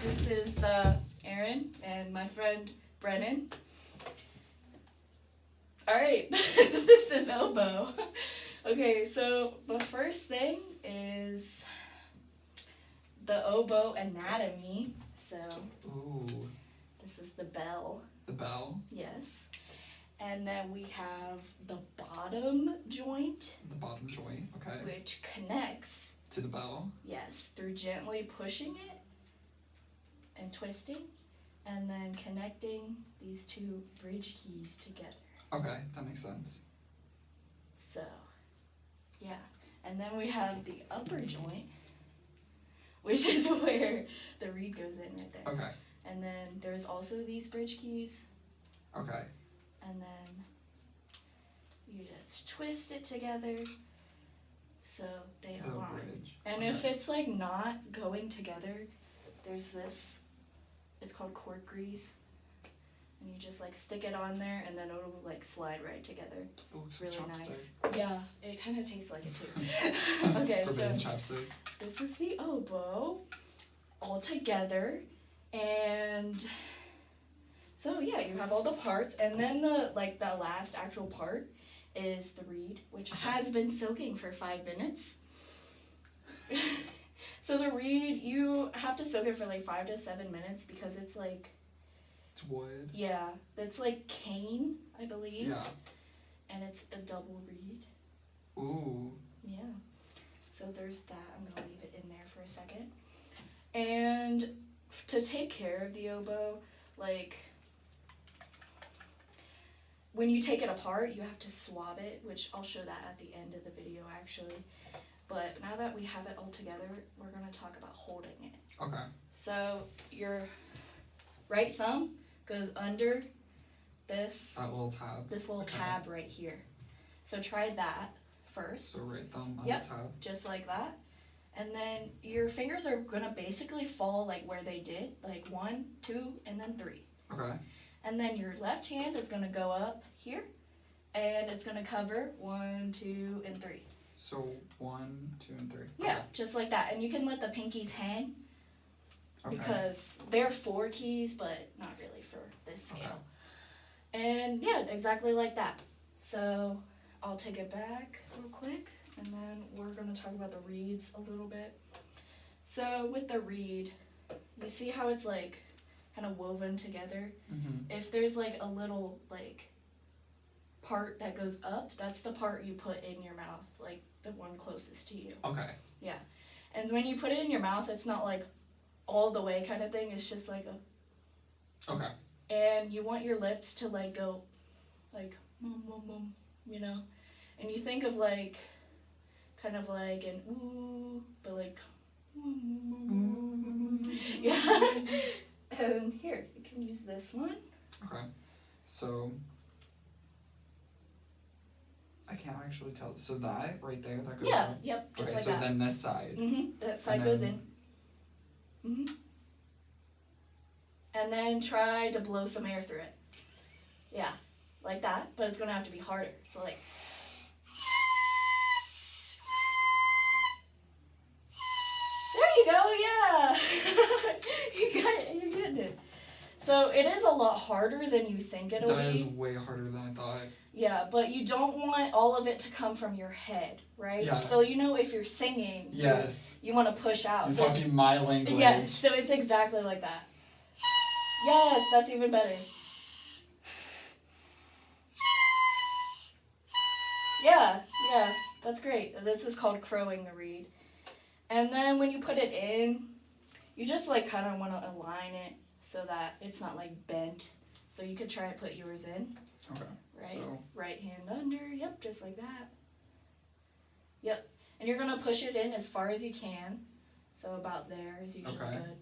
This is Erin and my friend Brennan. Alright, this is Oboe. Okay, so the first thing is the oboe anatomy. So, ooh, this is the bell. the bell? Yes. And then we have the bottom joint. The bottom joint, okay. Which connects to the bell? Yes, through gently pushing it and twisting, and then connecting these two bridge keys together. Okay, that makes sense. So, yeah. And then we have the upper joint, which is where the reed goes in right there. Okay. And then there's also these bridge keys. Okay. And then you just twist it together so they align. Bridge. And okay. if it's like not going together, there's this, it's called cork grease. And you just like stick it on there and then it'll like slide right together. Ooh, it's really chopstick. Nice. Yeah, it kind of tastes like it too. Okay, so chopstick. This is the oboe all together. And so yeah, you have all the parts, and then the last actual part is the reed, which has been soaking for 5 minutes. So the reed, you have to soak it for like 5 to 7 minutes because it's like... It's wood? Yeah, it's like cane, I believe. Yeah. And it's a double reed. Ooh. Yeah. So there's that. I'm going to leave it in there for a second. And to take care of the oboe, like... when you take it apart, you have to swab it, which I'll show that at the end of the video, actually. But now that we have it all together, we're going to talk about holding it. Okay. So your right thumb goes under this little tab. This little okay. tab right here. So try that first. So right thumb on yep, the tab. Just like that. And then your fingers are going to basically fall like where they did, like 1, 2, and then 3. Okay. And then your left hand is going to go up here, and it's going to cover 1, 2, and 3. So 1, 2, and 3. Yeah, okay. Just like that. And you can let the pinkies hang, okay. because they're 4 keys, but not really for this scale. Okay. And yeah, exactly like that. So I'll take it back real quick, and then we're going to talk about the reeds a little bit. So with the reed, you see how it's like kind of woven together? Mm-hmm. If there's like a little like part that goes up, that's the part you put in your mouth, like the one closest to you. Okay. Yeah. And when you put it in your mouth, it's not like all the way kind of thing, it's just like a... Okay. And you want your lips to like go like, you know? And you think of like, kind of like an ooh, but like, yeah. And here, you can use this one. Okay. So, I can't actually tell. So that right there, that goes yeah, in? Yep, just okay, like so that. then this side. Mm-hmm, that side goes in. Mm-hmm. And then try to blow some air through it. Yeah, like that, but it's going to have to be harder. So like... There you go, yeah! You got it, you're getting it. So it is a lot harder than you think it'll be. That is way harder than I thought. Yeah, but you don't want all of it to come from your head, right? Yeah. So you know if you're singing, yes, you want to push out. You're talking my language. Yes, so it's exactly like that. Yes, that's even better. Yeah, that's great. This is called crowing the reed. And then when you put it in, you just like kind of want to align it so that it's not like bent. So you could try to put yours in. Okay. Right. So. Right hand under. Yep, just like that. Yep. And you're going to push it in as far as you can. So about there is usually good.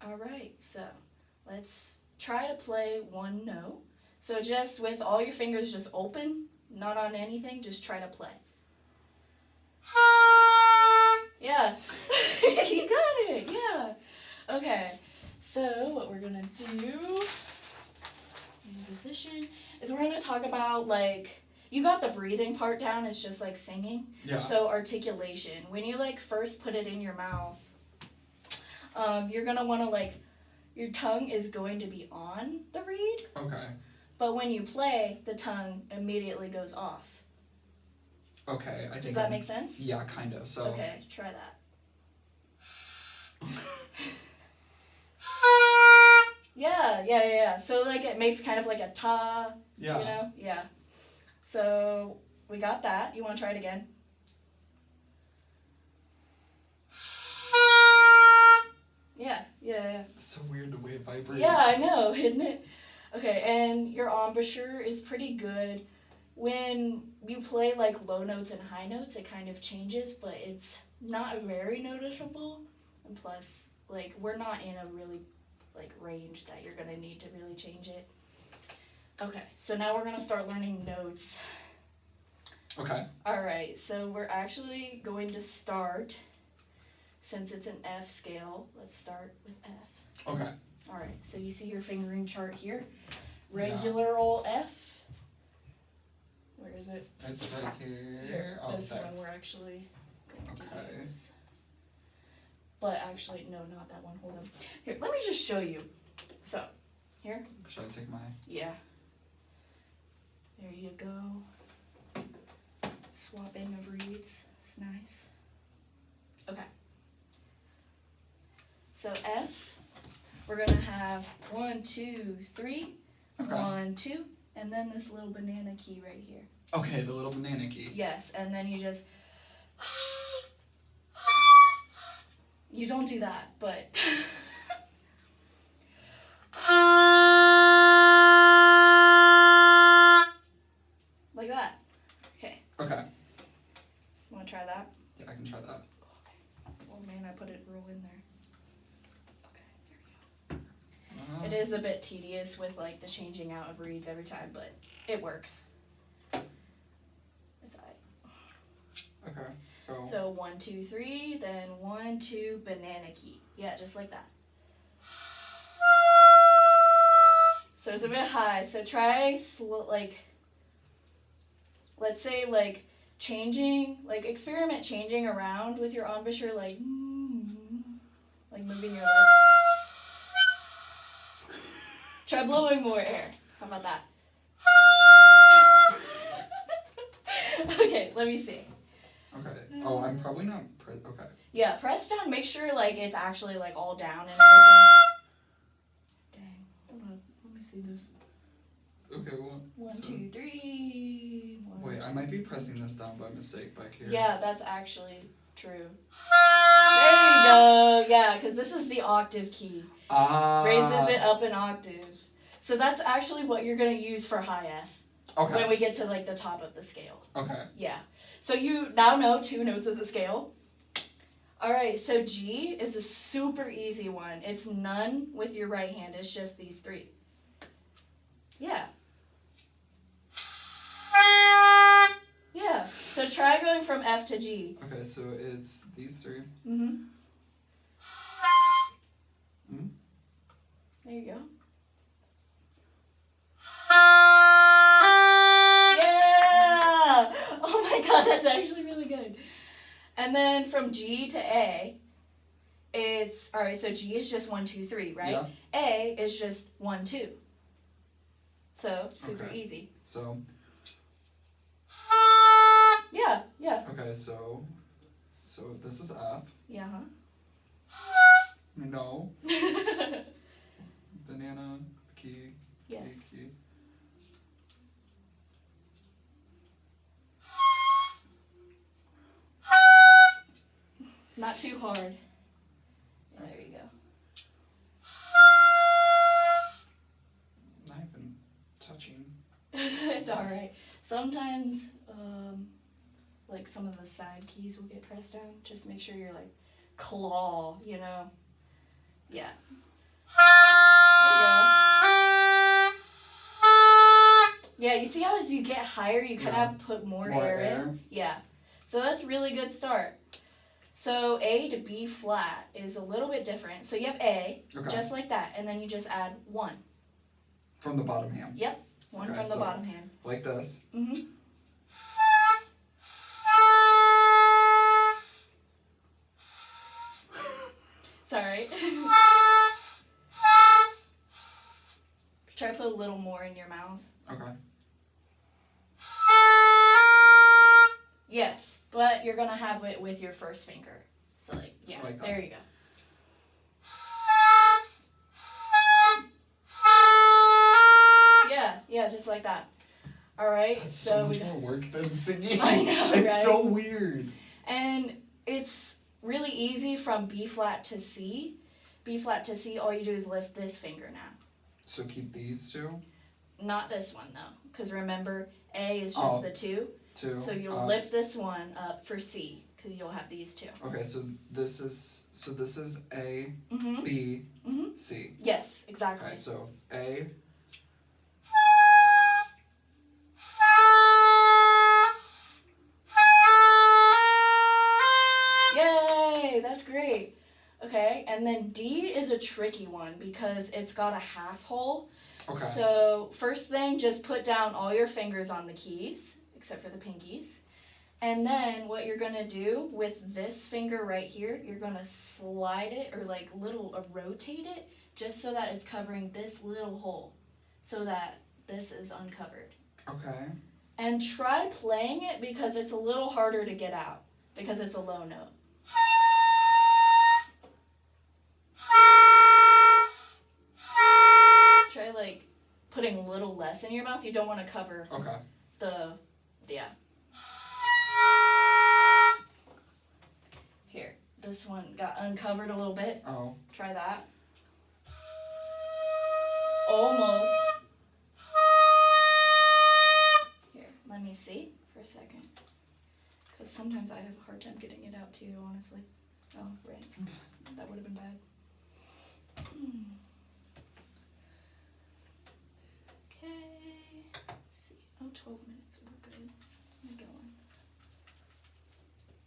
All right, so let's try to play one note. So just with all your fingers just open, not on anything, just try to play. Yeah, you got it, yeah. Okay, so what we're gonna do in position is we're gonna talk about like, you got the breathing part down, it's just like singing. Yeah. So articulation, when you like first put it in your mouth, you're gonna want to like, your tongue is going to be on the reed. Okay. But when you play, the tongue immediately goes off. Okay, I think. Does that make sense? Yeah, kind of. So. Okay, try that. Yeah. So like it makes kind of like a ta. Yeah. You know? Yeah. So we got that. You want to try it again? Yeah. That's so weird the way it vibrates. Yeah, I know, isn't it? Okay, and your embouchure is pretty good. When you play like low notes and high notes, it kind of changes, but it's not very noticeable. And plus, like, we're not in a really like range that you're gonna need to really change it. Okay, so now we're gonna start learning notes. Okay. Alright, so we're actually going to start, since it's an F scale, let's start with F. Okay. Alright, so you see your fingering chart here? Regular ol' F. Where is it? It's right here. Here, Oh, this okay. one we're actually going Okay. to use. But actually, no, not that one. Hold on. Here, let me just show you. So, here. Should I take my... Yeah. There you go. Swapping of reeds. It's nice. Okay. So F, we're going to have 1, 2, 3. Okay. 1, 2. And then this little banana key right here. Okay, the little banana key. Yes, and then you just... You don't do that, but... Like that. Okay. Okay. You want to try that? Yeah, I can try that. Oh man, I put it real in there. Okay, there we go. Uh, It is a bit tedious with like the changing out of reeds every time, but it works. It's alright. Okay. Go. So 1, 2, 3, then 1, 2, banana key. Yeah, just like that. So it's a bit high. So try like, let's say like changing, like experiment changing around with your embouchure, like moving your lips. Try blowing more air. How about that? Okay, let me see. Okay. Oh, I'm probably not... okay. Yeah, press down. Make sure like it's actually like all down and everything. Dang. Hold on. Let me see this. Okay, well... 1, so- 2, 3. One, Wait, I two. might be pressing this down by mistake back here. Yeah, that's actually true. There you go. Yeah, because this is the octave key. Ah. Raises it up an octave. So that's actually what you're going to use for high F. Okay. When we get to like the top of the scale. Okay. Yeah. So you now know 2 notes of the scale. Alright, so G is a super easy one. It's none with your right hand. It's just these 3. Yeah. Yeah. So try going from F to G. Okay, so it's these 3. Mm-hmm. Mm-hmm. There you go. Yeah! Oh my god, that's actually really good. And then from G to A, it's... Alright, so G is just 1, 2, 3, right? Yeah. A is just 1, 2. So, super Okay. easy. So... Yeah. Okay, so this is F. Yeah, No. huh? Banana key. Yes. Key. Not too hard. Yeah, there you go. Not even touching. It's alright. Sometimes, like some of the side keys will get pressed down. Just make sure you're like claw, you know? Yeah. There you go. Yeah, you see how as you get higher, you kind of have to put more air in? Yeah. So that's a really good start. So A to B flat is a little bit different. So you have A, Okay. just like that, and then you just add 1. From the bottom hand. Yep, 1 Okay, from the so- bottom hand. Like this. Mm-hmm. Sorry. Try to put a little more in your mouth. Okay. Yes, but you're gonna have it with your first finger. So like, yeah, Like that. there you go. Yeah, just like that. All right. That's so much more work than singing. I know, It's right? so weird. And it's really easy from B flat to C. B flat to C, all you do is lift this finger now. So keep these two? Not this one though, because remember, A is just the two. Two. So you'll lift this one up for C, because you'll have these two. Okay, so this is A, Mm-hmm. B, Mm-hmm. C. Yes, exactly. Okay, so A. Yay, that's great. Okay, and then D is a tricky one because it's got a half hole. Okay. So first thing, just put down all your fingers on the keys, except for the pinkies. And then what you're gonna do with this finger right here, you're gonna slide it or like rotate it just so that it's covering this little hole so that this is uncovered. Okay. And try playing it because it's a little harder to get out because it's a low note. Try like putting a little less in your mouth. You don't want to cover yeah. Here, this one got uncovered a little bit. Oh. Try that. Almost. Here, let me see for a second. Because sometimes I have a hard time getting it out too, honestly. Oh, right. That would have been bad. Okay. Let's see. Oh, 12 minutes. We're good. We're going.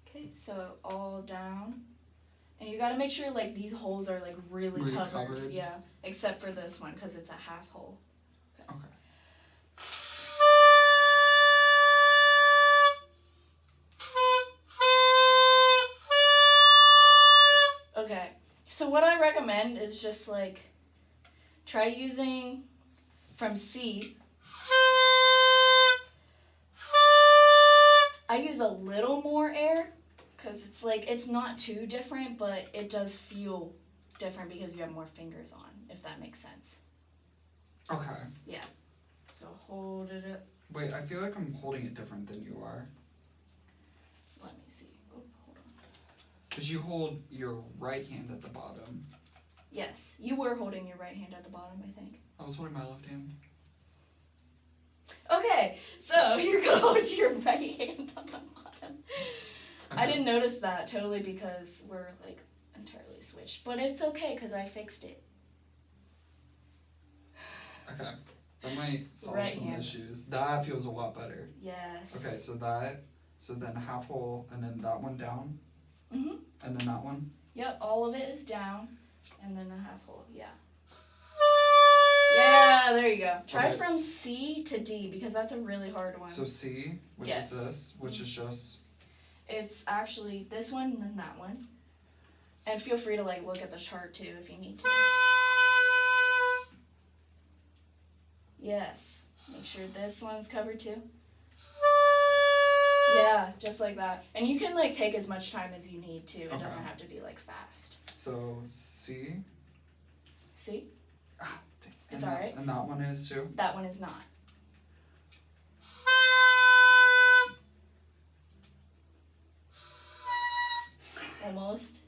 Okay, so all down. And you gotta make sure like these holes are like really covered. Yeah, except for this one because it's a half hole. Okay. Okay, so what I recommend is just like try using from C. I use a little more air because it's like it's not too different, but it does feel different because you have more fingers on, if that makes sense. Okay. Yeah. So hold it up. Wait, I feel like I'm holding it different than you are. Let me see. Oh, hold on. Because you hold your right hand at the bottom. Yes, you were holding your right hand at the bottom, I think. I was holding my left hand. Okay, so you're gonna hold your right hand on the bottom. Okay. I didn't notice that totally because we're like entirely switched, but it's okay because I fixed it. Okay. That might solve Right some hand. issues. That feels a lot better. Yes. Okay, so then half hole, and then that one down, Mhm. and then that one. Yep, all of it is down, and then a half hole. Yeah. Yeah, there you go. Try Okay, from C to D because that's a really hard one. So C, which Yes. is this, which is just. It's actually this one and then that one. And feel free to like look at the chart too if you need to. Yes. Make sure this one's covered too. Yeah, just like that. And you can like take as much time as you need to. It Okay. doesn't have to be like fast. So C. See? Ah, dang. It's and alright. And that one is too. That one is not. Almost.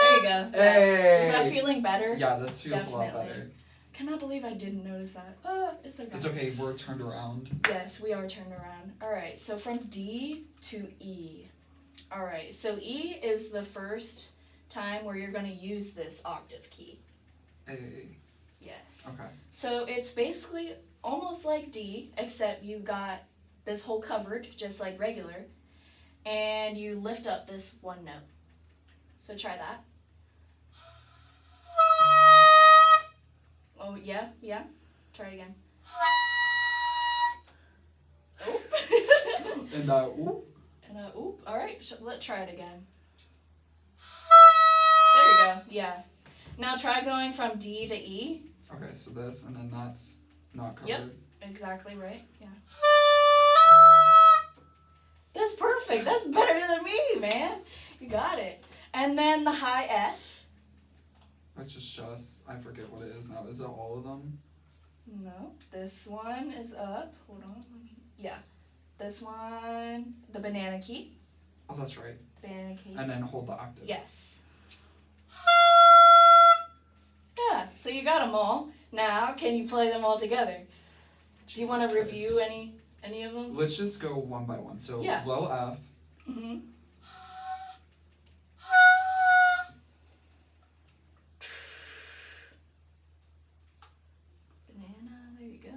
There you go. Hey! Is that feeling better? Yeah, this feels a lot Definitely. better. Cannot believe I didn't notice that. It's okay. It's okay, we're turned around. Yes, we are turned around. Alright, so from D to E. Alright, so E is the first time where you're going to use this octave key. A. Yes. Okay. So it's basically almost like D, except you got this hole covered, just like regular, and you lift up this one note. So try that. Oh, yeah. Try it again. Oop. And oop. And oop. Alright, let's try it again. Now try going from D to E. Okay, so this, and then that's not covered. Yep. Exactly right. Yeah. That's perfect. That's better than me, man. You got it. And then the high F. Which is just, I forget what it is now. Is it all of them? No. This one is up. Hold on. Yeah. This one, the banana key. Oh, that's right. Banana key. And then hold the octave. Yes. Yeah. So you got them all. Now, can you play them all together? Do you want to review any of them? Let's just go one by one. So yeah. Low F. Mm-hmm. Banana, there you go.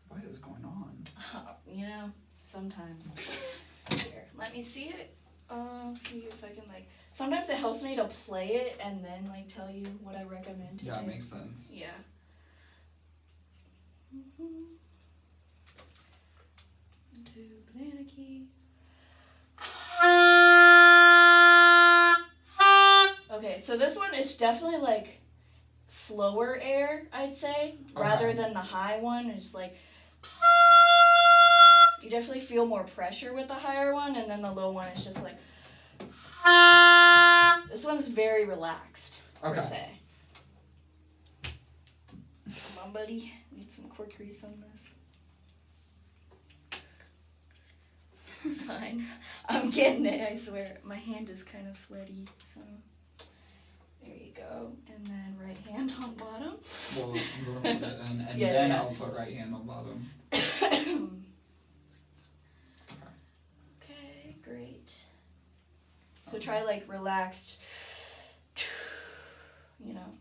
What is going on? You know, sometimes. Here, let me see it. See if I can sometimes it helps me to play it and then tell you what I recommend. Yeah, it makes sense. Yeah. Mm-hmm. Into banana key. Okay, so this one is definitely slower air, I'd say, rather than the high one. It's you definitely feel more pressure with the higher one, and then the low one is just this one's very relaxed, per se. Come on, buddy. Need some cork grease on this. It's fine. I'm getting it, I swear. My hand is kind of sweaty, so there you go. And then right hand on bottom. Well, we'll put it in, and then I'll put right hand on bottom. Okay, great. So try relaxed, you know.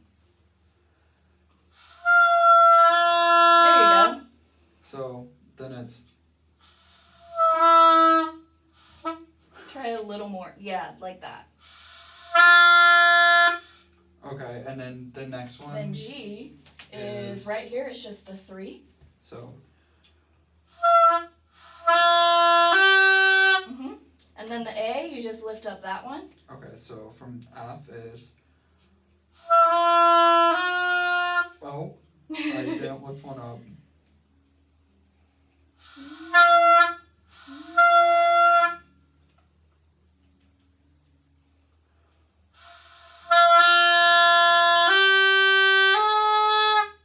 There you go. So then it's. Try a little more. Yeah, like that. Okay, and then the next one. Then G is right here. It's just the 3. So. Mm-hmm. And then the A, you just lift up that one. Okay, so from F is. Oh, I didn't lift one up.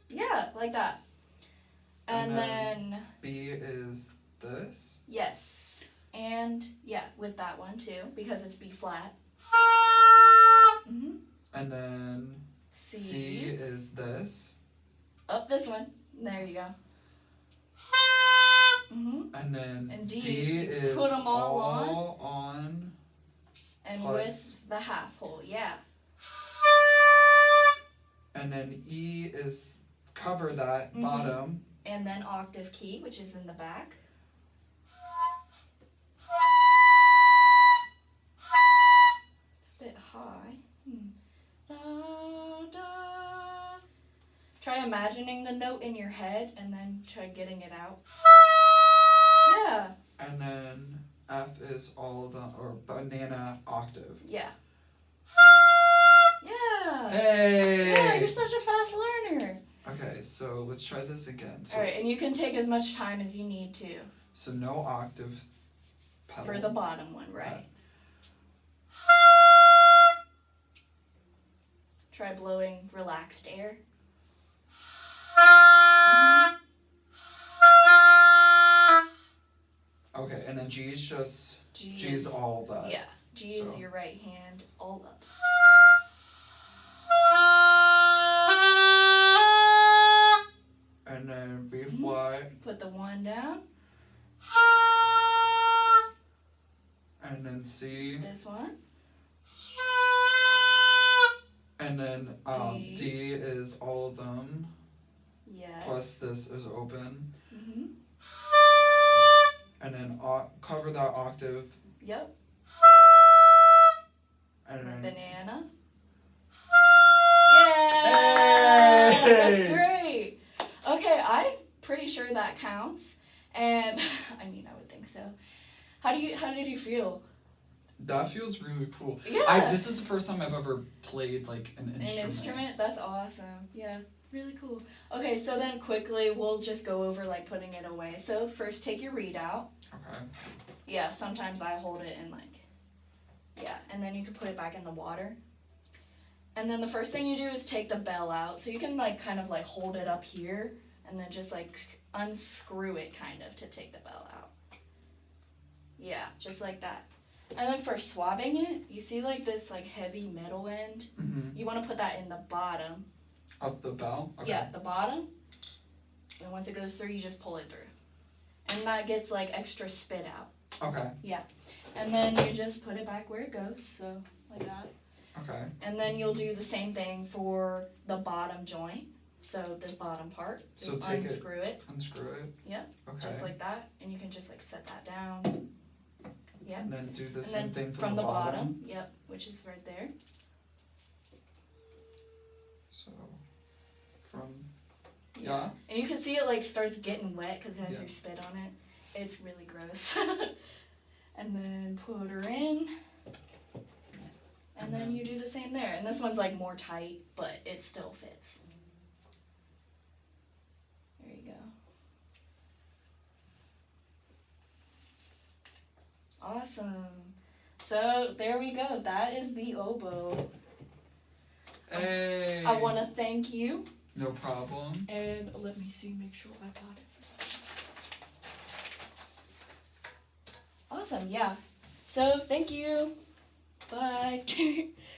Yeah, like that. And then B is this? Yes. And yeah, with that one too, because it's B flat. Mm-hmm. And then C is this. Up this one. There you go. Mm-hmm. And then D is put them all on. And plus. with the half hole, yeah. And then E is cover that bottom. And then octave key, which is in the back. It's a bit high. Da, da. Try imagining the note in your head and then try getting it out. Yeah. And then F is all of the, or banana octave. Yeah. Yeah. Hey! Yeah, you're such a fast learner. Okay, so let's try this again. So, Alright, and you can take as much time as you need to. So no octave pedal. For the bottom one, right. Okay. Try blowing relaxed air. Okay, and then G is just, G is all that. Yeah, G is your right hand all up. And then B flat. Put the 1 down. And then C. This one. And then D is all of them. Yes. Plus this is open. Mm-hmm. And then cover that octave. Yep. And then banana. Yeah! Hey! That's great. Okay, I'm pretty sure that counts. And I mean, I would think so. How did you feel? That feels really cool. Yeah. This is the first time I've ever played like an An instrument. instrument? That's awesome. Yeah, really cool. Okay, so then quickly we'll just go over like putting it away. So first take your reed out. Okay. Yeah, sometimes I hold it and like, yeah, and then you can put it back in the water. And then the first thing you do is take the bell out. So you can like kind of like hold it up here and then just like unscrew it kind of to take the bell out. Yeah, just like that. And then for swabbing it, you see like this like heavy metal end? Mm-hmm. You want to put that in the bottom. Of the bell? Okay. Yeah, the bottom. And once it goes through, you just pull it through. And that gets like extra spit out. Okay. Yeah. And then you just put it back where it goes, so like that. Okay. And then you'll do the same thing for the bottom joint. So this bottom part. So take unscrew it. Unscrew it. Yep. Okay. Just like that. And you can just like set that down. Yep. And then do the And same then thing from the the bottom. Yep, which is right there. So from yeah. And you can see it like starts getting wet because it has Yeah. your spit on it. It's really gross. And then put her in. And then you do the same there. And this one's like more tight, but it still fits. There you go. Awesome. So there we go. That is the oboe. Hey. I want to thank you. No problem. And let me see, make sure I got it. Awesome, yeah. So thank you. Bye.